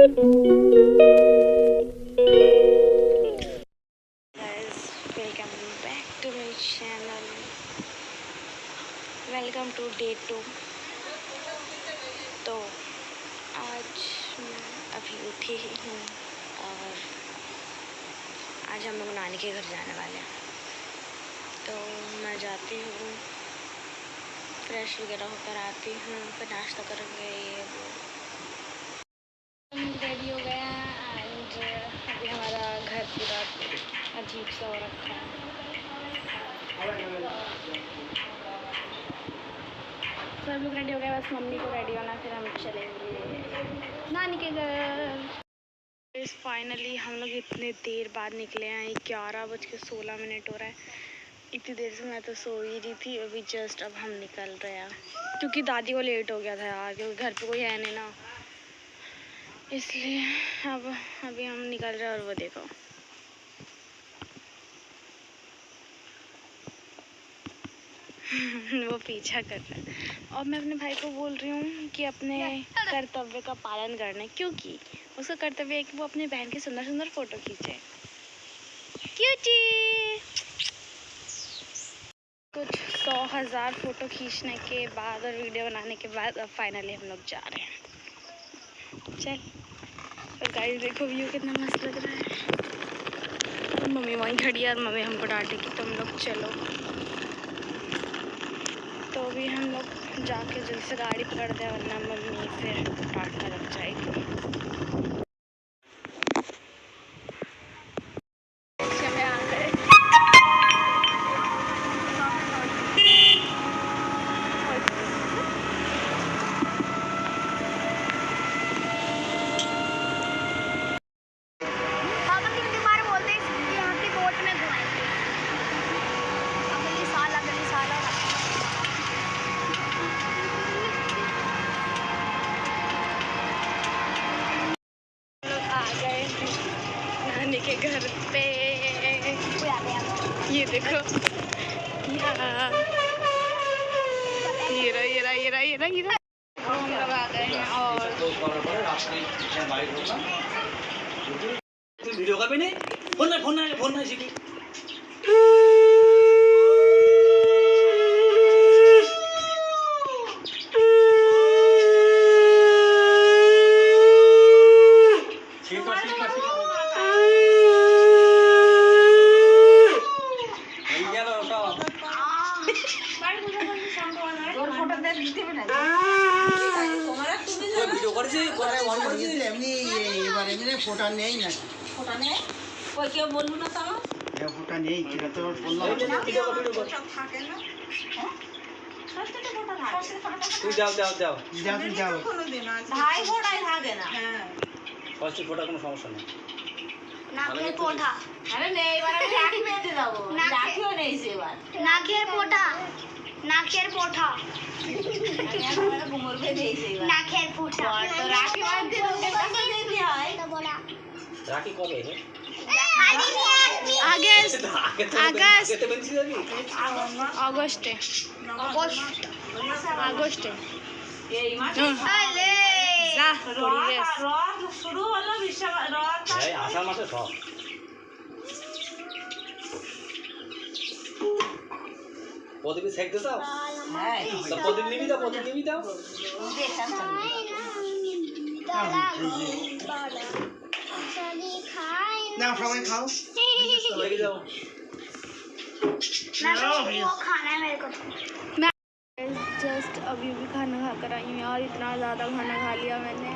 Welcome back to my channel. Welcome to day 2। तो आज मैं अभी उठी ही हूँ और आज हम लोग नानी के घर जाने वाले हैं। तो मैं जाती हूँ, फ्रेश वगैरह होकर आती हूँ, फिर नाश्ता करेंगे ये वो। रेडी हो गया एंड अभी हमारा घर पूरा अजीब सा हो रखा है। सब लोग रेडी हो गए, बस मम्मी को रेडी होना, फिर हम चलेंगे नानी के घर। फाइनली हम लोग इतने देर बाद निकले हैं। 11:16 हो रहा है। इतनी देर से मैं तो सो ही रही थी, अभी जस्ट अब हम निकल रहे हैं क्योंकि दादी को लेट हो गया था यार, क्योंकि घर पे कोई है नहीं ना, इसलिए अब अभी हम निकल रहे हैं। और वो देखो वो पीछा कर रहा है। और मैं अपने भाई को बोल रही हूँ कि अपने कर्तव्य का पालन करना है, क्योंकि उसका कर्तव्य है कि वो अपनी बहन की सुंदर सुंदर फोटो खींचे। क्यूटी कुछ 100,000 फोटो खींचने के बाद और वीडियो बनाने के बाद अब फाइनली हम लोग जा रहे हैं। चल, और गाइस देखो व्यू कितना मस्त लग रहा है। और मम्मी वहीं खड़ी है और मम्मी हमको डांटेगी तुम लोग चलो। तो अभी हम लोग जाके जल्द से गाड़ी पकड़ दें, वरना मम्मी फिर डांटने लग जाएगी। नानी के घर पे ये देखो, ये हम लोग आ गए हैं। और वीडियो का भी नहीं, फोन ना सीखी। ফোটা নেই না, ফোটা নেই, কই কেউ বললো না তো? ফোটা নেই, সেটা তো বললাম থাকে না, হ্যাঁ সস্তাতে ফোটা থাকে। তুই যাও ভাই ফোটাই থাকে না। হ্যাঁ, ফার্স্ট ফোটা কোনো সমস্যা নেই। নাকের পোটা, আরে নেই, এবার আমি রাখি বেঁধে দেবো। রাখিও নেই এবার। নাকের পোটা, নাকের পোটা, আমার ঘুমোর বেঁধে এবার। নাকের পোটা। তো রাখি বাঁধতে লোকের কাছে যেতে হয়। রাখি কবে রে? আগস্ট আগস্টে এই মাসে রথ শুরু হলো, রথ আষাঢ় মাসে সব প্রদীপ সেকতে দাও। হ্যাঁ, প্রদীপ নিবি দাও। না সবাই খাও, লেগে যাও। वो खाना है मेरे को। जस्ट अभी भी खाना खा कर आई हूँ यार, इतना ज़्यादा खाना खा लिया मैंने।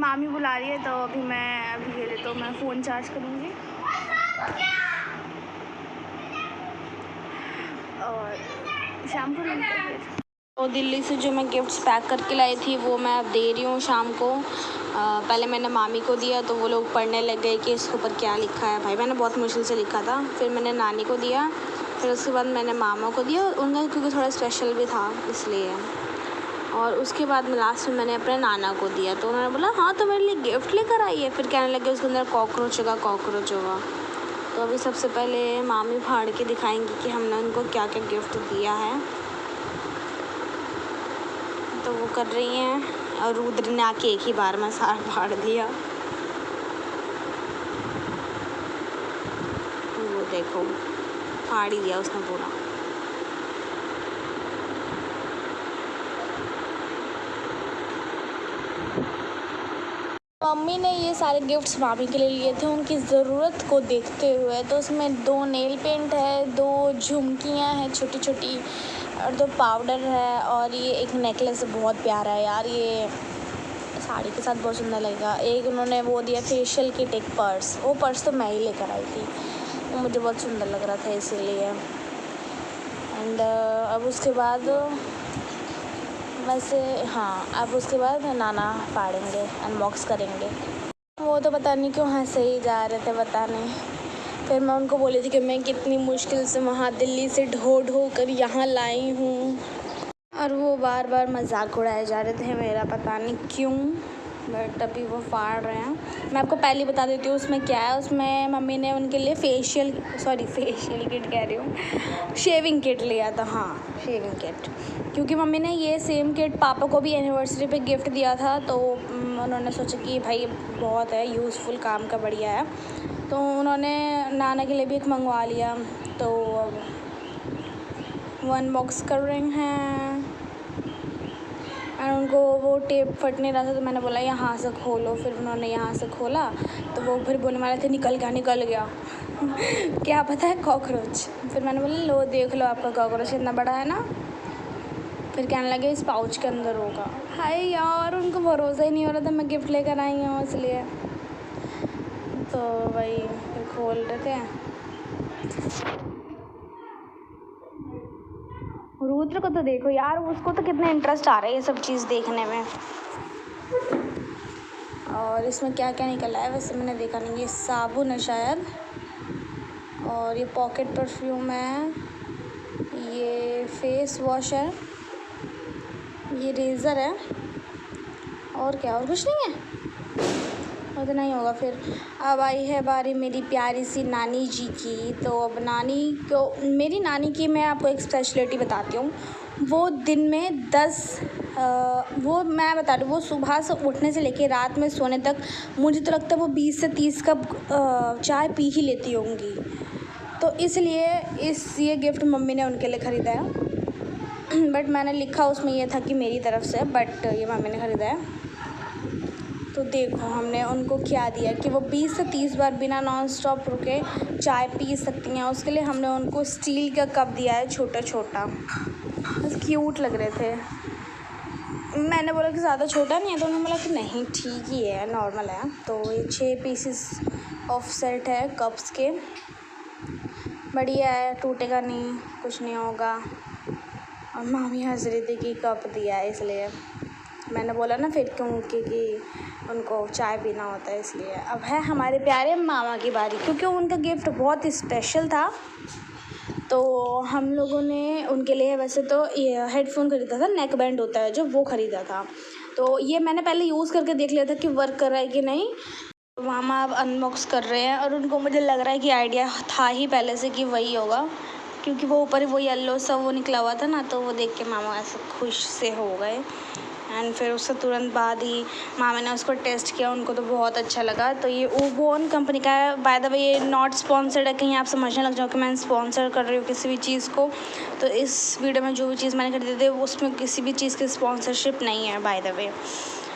मामी बुला रही है तो अभी के लिए तो मैं फ़ोन चार्ज करूँगी और शाम को मिलते हैं फिर। तो दिल्ली से जो मैं गिफ्ट्स पैक करके लाई थी वो मैं अब दे रही हूँ शाम को। पहले मैंने मामी को दिया तो वो लोग पढ़ने लग गए कि इसके ऊपर क्या लिखा है। भाई मैंने बहुत मुश्किल से लिखा था। फिर मैंने नानी को दिया, फिर उसके बाद मैंने मामा को दिया, उनका क्योंकि थोड़ा स्पेशल भी था इसलिए। और उसके बाद में लास्ट में मैंने अपने नाना को दिया। तो उन्होंने बोला हाँ तो मेरे लिए गिफ्ट लेकर आई है। फिर कहने लगे उसके अंदर कॉकरोच होगा। तो अभी सबसे पहले मामी फाड़ के दिखाएंगी कि हमने उनको क्या क्या गिफ्ट दिया है। तो वो कर रही हैं और रुद्र ने आके एक ही बार में सार फाड़ दिया। वो देखो फाड़ ही दिया उसने पूरा। मम्मी ने ये सारे गिफ्ट्स मामी के लिए लिए थे उनकी ज़रूरत को देखते हुए। तो उसमें 2 नेल पेंट है, 2 झुमकियाँ हैं छोटी छोटी और 2 पाउडर है और ये एक नेकलेस बहुत प्यारा है यार, ये साड़ी के साथ बहुत सुंदर लगेगा। एक उन्होंने वो दिया फेशियल किट, एक पर्स। वो पर्स तो मैं ही लेकर आई थी, वो मुझे बहुत सुंदर लग रहा था इसीलिए। एंड अब उसके बाद वैसे हाँ, अब उसके बाद नाना फाड़ेंगे, अनबॉक्स करेंगे। वो तो पता नहीं क्यों हंसे ही जा रहे थे, पता नहीं। फिर मैं उनको बोली थी कि मैं कितनी मुश्किल से वहाँ दिल्ली से ढो कर यहाँ लाई हूँ, और वो बार बार मजाक उड़ाए जा रहे थे मेरा, पता नहीं क्यों। बट अभी वो फाड़ रहे हैं। मैं आपको पहले बता देती हूँ उसमें क्या है। उसमें मम्मी ने उनके लिए फेशियल किट कह रही हूँ, शेविंग किट लिया था। हाँ, शेविंग किट, क्योंकि मम्मी ने ये सेम किट पापा को भी एनिवर्सरी पे गिफ्ट दिया था। तो उन्होंने सोचा कि भाई बहुत है, यूज़फुल, काम का, बढ़िया है। तो उन्होंने नाना के लिए भी एक मंगवा लिया। तो वो अनबॉक्स कर रहे हैं और उनको वो टेप फट नहीं रहा था, तो मैंने बोला यहाँ से खोलो। फिर उन्होंने यहाँ से खोला तो वो फिर बोलने वाले थे निकल गया क्या पता है कॉकरोच। फिर मैंने बोला लो देख लो, आपका कॉकरोच इतना बड़ा है ना। फिर कहने लगे इस पाउच के अंदर होगा। हाय यार, उनको भरोसा ही नहीं हो रहा था मैं गिफ्ट लेकर आई हूँ इसलिए। तो वही फिर खोल रहे थे। रुद्र को तो देखो यार, उसको तो कितना इंटरेस्ट आ रहा है ये सब चीज़ देखने में। और इसमें क्या क्या निकला है वैसे मैंने देखा नहीं। ये साबुन है शायद, और ये पॉकेट परफ्यूम है, ये फेस वॉश है, ये रेज़र है, और क्या, और कुछ नहीं है, उतना ही होगा। फिर अब आई है बारी मेरी प्यारी सी नानी जी की। तो अब मेरी नानी की मैं आपको एक स्पेशलिटी बताती हूँ। वो दिन में 10 वो मैं बता रही हूँ, वो सुबह से उठने से लेके रात में सोने तक मुझे तो लगता है वो 20 से 30 कप चाय पी ही लेती होंगी। तो इसलिए ये गिफ्ट मम्मी ने उनके लिए ख़रीदा है। बट मैंने लिखा उसमें ये था कि मेरी तरफ से, बट ये मम्मी ने ख़रीदा है। तो देखो हमने उनको क्या दिया कि वो 20 से 30 बार बिना नॉन स्टॉप रुके चाय पी सकती हैं। उसके लिए हमने उनको स्टील का कप दिया है, छोटा छोटा, बस क्यूट लग रहे थे। मैंने बोला कि ज़्यादा छोटा नहीं है, तो उन्होंने बोला कि नहीं ठीक ही है, नॉर्मल है। तो ये 6 पीसेस ऑफ सेट है कप्स के, बढ़िया है, टूटेगा नहीं, कुछ नहीं होगा। और मामी हंस रही थी कि कप दिया है, इसलिए मैंने बोला ना फिर क्योंकि उनको चाय पीना होता है इसलिए। अब है हमारे प्यारे मामा की बारी, क्योंकि उनका गिफ्ट बहुत स्पेशल था। तो हम लोगों ने उनके लिए वैसे तो ये हेडफोन ख़रीदा था, नेक बैंड होता है जो, वो ख़रीदा था। तो ये मैंने पहले यूज़ करके देख लिया था कि वर्क कर रहा है कि नहीं। मामा अब अनबॉक्स कर रहे हैं और उनको मुझे लग रहा है कि आइडिया था ही पहले से कि वही होगा, क्योंकि वो ऊपर वो येलो सा वो निकला हुआ था ना। तो वो देख के मामा ऐसे खुश से हो गए। एंड फिर उससे तुरंत बाद ही मामा ने उसको टेस्ट किया, उनको तो बहुत अच्छा लगा। तो ये ओबोन कंपनी का है, बाय द वे ये नॉट स्पॉन्सर्ड है, कहीं आप समझने लग जाओ कि मैं स्पॉन्सर कर रही हूँ किसी भी चीज़ को। तो इस वीडियो में जो भी चीज़ मैंने खरीदी थी उसमें किसी भी चीज़ की स्पॉन्सरशिप नहीं है, बाय द वे।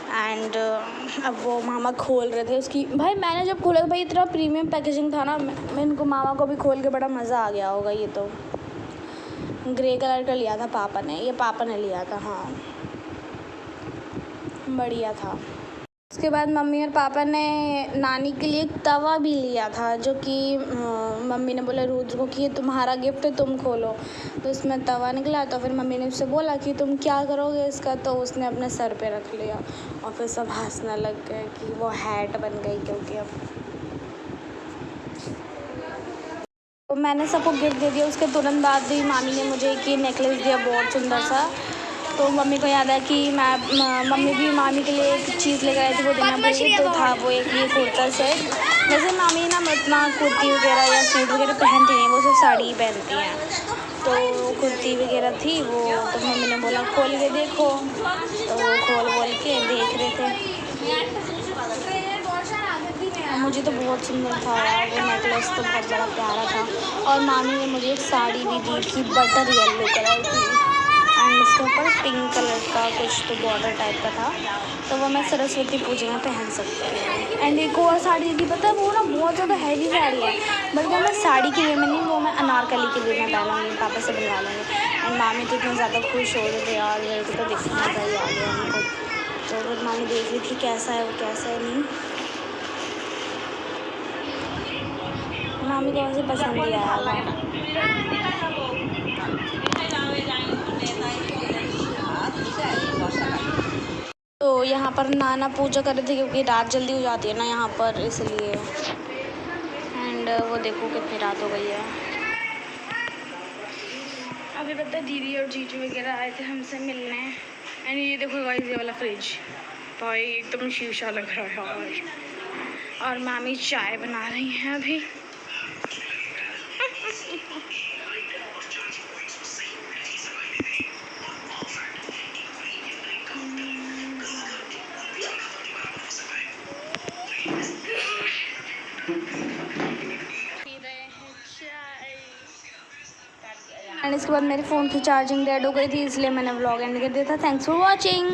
एंड अब वो मामा खोल रहे थे उसकी। भाई मैंने जब खोला तो भाई इतना प्रीमियम पैकेजिंग था ना, मैं इनको मामा को भी खोल के बड़ा मज़ा आ गया होगा। ये तो ग्रे कलर का लिया था पापा ने, ये पापा ने लिया था। हाँ, बढ़िया था। उसके बाद मम्मी और पापा ने नानी के लिए एक तवा भी लिया था, जो कि मम्मी ने बोला रुद्र को कि ये तुम्हारा गिफ्ट है, तुम खोलो। तो इसमें तवा निकला। तो फिर मम्मी ने उससे बोला कि तुम क्या करोगे इसका, तो उसने अपने सर पे रख लिया और फिर सब हंसने लग गए कि वो हैट बन गई। क्योंकि अब तो मैंने सबको गिफ्ट दे दिया। उसके तुरंत बाद भी मामी ने मुझे एक नेकलेस दिया, बहुत सुंदर सा। तो मम्मी को याद है कि मम्मी भी मामी के लिए एक चीज़ लेकर आई थी, वो देना भूल। तो था वो एक ये कुर्ता सेट। वैसे मामी ना इतना कुर्ती वगैरह या सूट वगैरह पहनती नहीं, वो सिर्फ साड़ी ही पहनती हैं। तो कुर्ती वगैरह थी वो, तो मम्मी ने बोला खोल के देखो, तो वो खोल के देख रहे थे। मुझे तो बहुत सुंदर था यार, वो नेकलेस तो बहुत बड़ा प्यारा था। और मामी ने मुझे एक साड़ी भी दी थी, बटर येलो कलर की, एंड उसके ऊपर पिंक कलर का कुछ तो बॉर्डर टाइप का था, तो वो मैं सरस्वती पूजा में पहन सकती हूँ। एंड एक और साड़ी थी, पता है वो ना बहुत ज़्यादा हैवी साड़ी है, बट वो मैं साड़ी के वे में नहीं, वो मैं अनारकली के वे में पहनूँगी, पापा से बनवा लूँगी। एंड मामी तो इतने ज़्यादा खुश हो रहे थे यार, मेरे को तो देखने मज़ा ही आ गया उनको। तो फिर मामी देख रही थी कैसा है वो, कैसा है नहीं। मामी को वैसे पसंद ही आया था। तो यहाँ पर नाना पूजा कर रहे थे क्योंकि रात जल्दी हो जाती है ना यहाँ पर, इसलिए। एंड वो देखो कितनी रात हो गई है। अभी पता है दीदी और जीजू वगैरह आए थे हमसे मिलने। एंड ये देखो गाइस, ये वाला फ्रिज भाई एकदम शीशा लग रहा है यार। और मामी चाय बना रही हैं अभी। एंड इसके बाद मेरे फ़ोन की चार्जिंग डेड हो गई थी, इसलिए मैंने व्लॉग एंड कर दिया था। Thanks for watching.